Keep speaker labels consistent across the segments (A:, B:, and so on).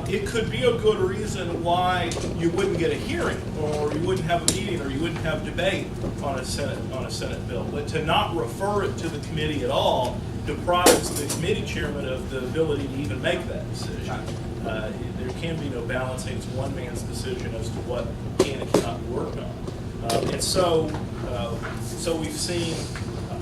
A: It could be a good reason why you wouldn't get a hearing, or you wouldn't have a meeting, or you wouldn't have debate on a Senate bill. But to not refer it to the committee at all deprives the committee chairman of the ability to even make that decision. There can be no balancing. It's one man's decision as to what can and cannot be worked on. And so we've seen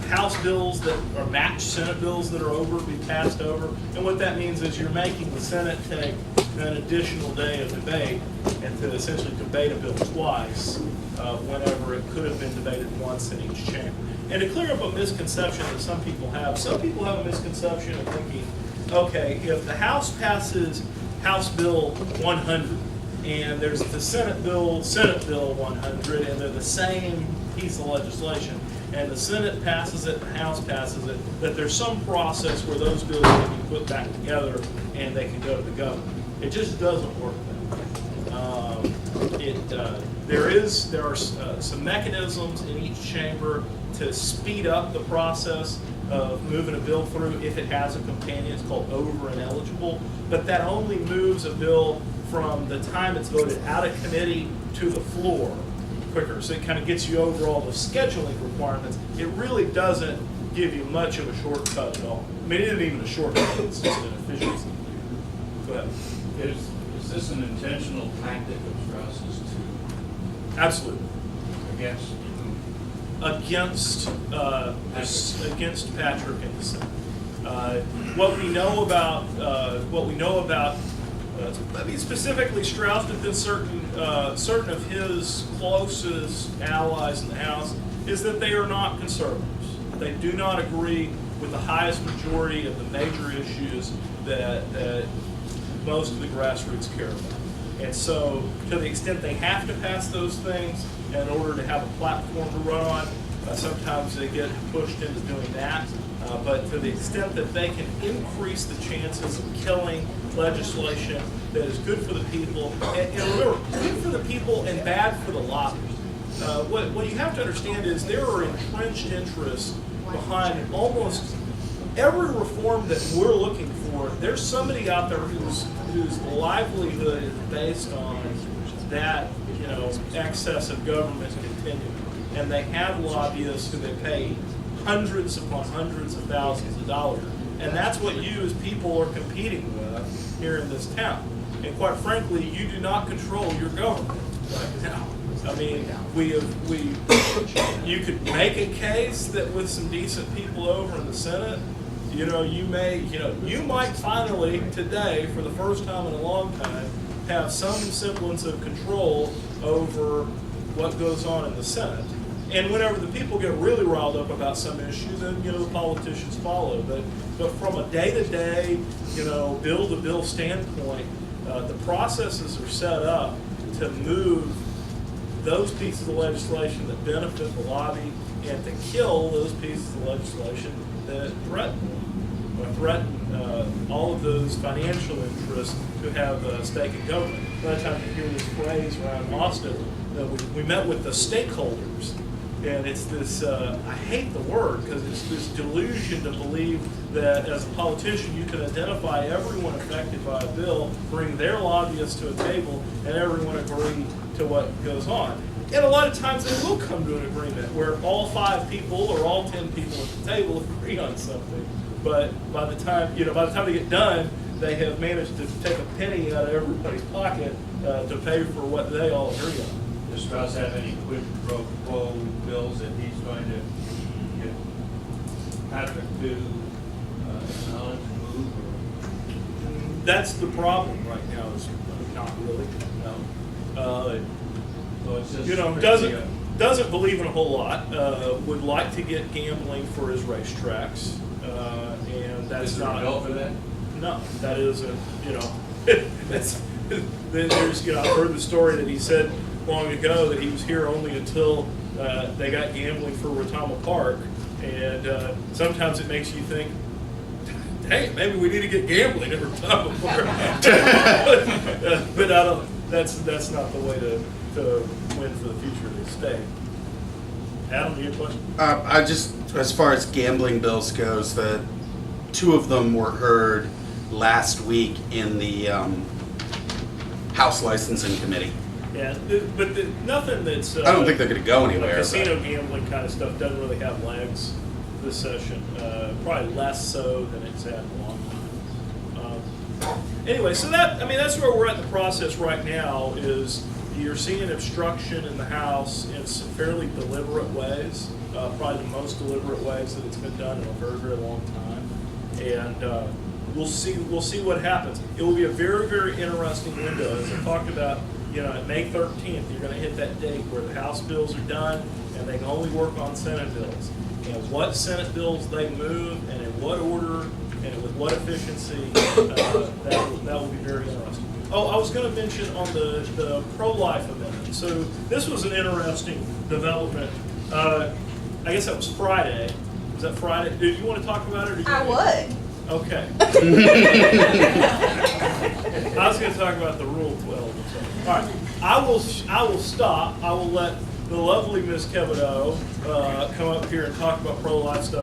A: House bills that are matched Senate bills that are over be passed over. And what that means is you're making the Senate take an additional day of debate and to essentially debate a bill twice whenever it could have been debated once in each chamber. And to clear up a misconception that some people have a misconception of thinking, okay, if the House passes House Bill 100 and there's the Senate Bill 100, and they're the same piece of legislation, and the Senate passes it and the House passes it, that there's some process where those bills can be put back together and they can go to the governor. It just doesn't work that way. There are some mechanisms in each chamber to speed up the process of moving a bill through if it has a companion. It's called over and eligible, but that only moves a bill from the time it's voted out of committee to the floor quicker. So it kind of gets you over all the scheduling requirements. It really doesn't give you much of a shortcut at all. I mean, it isn't even a shortcut, it's just an efficiency. Go ahead.
B: Is this an intentional tactic of Strauss's to?
A: Absolutely.
B: Against whom?
A: Against Patrick and the Senate. What we know about I mean, specifically Strauss, but then certain of his closest allies in the House, is that they are not conservatives. They do not agree with the highest majority of the major issues that most of the grassroots care about. And so, to the extent they have to pass those things in order to have a platform to run on, sometimes they get pushed into doing that. But to the extent that they can increase the chances of killing legislation that is good for the people, and remember, good for the people and bad for the lobby. What you have to understand is there are entrenched interests behind almost every reform that we're looking for. There's somebody out there whose livelihood is based on that, excess of government continuing, and they have lobbyists who they pay hundreds upon hundreds of thousands of dollars, and that's what you as people are competing with here in this town. And quite frankly, you do not control your government right now. I mean, you could make a case that with some decent people over in the Senate, you might finally today, for the first time in a long time, have some semblance of control over what goes on in the Senate. And whenever the people get really riled up about some issue, then the politicians follow. But from a day-to-day, bill-to-bill standpoint, the processes are set up to move those pieces of legislation that benefit the lobby and to kill those pieces of legislation that threaten all of those financial interests who have a stake in government. A lot of times you hear this phrase around Austin, we met with the stakeholders. And it's this, I hate the word, because it's this delusion to believe that as a politician you can identify everyone affected by a bill, bring their lobbyists to a table, and everyone agree to what goes on. And a lot of times they will come to an agreement where all 5 people or all 10 people at the table agree on something. But by the time they get done, they have managed to take a penny out of everybody's pocket to pay for what they all agree on.
B: Does Strauss have any quid pro quo bills that he's going to get Patrick to acknowledge and move? Or?
A: That's the problem right now. Is not really. No.
B: So it's just
A: doesn't believe in a whole lot. Would like to get gambling for his racetracks, and that's
B: is there
A: not.
B: a bill for that?
A: No, that isn't. There's. I've heard the story that he said long ago that he was here only until they got gambling for Retama Park, and sometimes it makes you think, dang, maybe we need to get gambling at Retama Park. But I don't. That's not the way to win for the future of the state. Adam, do you have a question?
C: I just, as far as gambling bills goes, the 2 of them were heard last week in the House Licensing Committee.
A: Yeah, but nothing that's.
C: I don't think they're gonna go anywhere.
A: Casino
C: but-
A: gambling kind of stuff doesn't really have legs this session. Probably less so than it's had in a long time. Anyway, so that's where we're at in the process right now. Is you're seeing obstruction in the House in some fairly deliberate ways, probably the most deliberate ways that it's been done in a very, very long time, and we'll see what happens. It will be a very, very interesting window, as I talked about. At May 13th, you're going to hit that date where the House bills are done and they can only work on Senate bills. And what Senate bills they move and in what order and with what efficiency, that will be very interesting. Oh, I was going to mention on the pro-life amendment. So this was an interesting development. I guess that was Friday. Was that Friday? Do you want to talk about it? Or
D: I would.
A: Okay. I was going to talk about the Rule 12. All right. I will stop. I will let the lovely Ms. Kevido come up here and talk about pro-life stuff.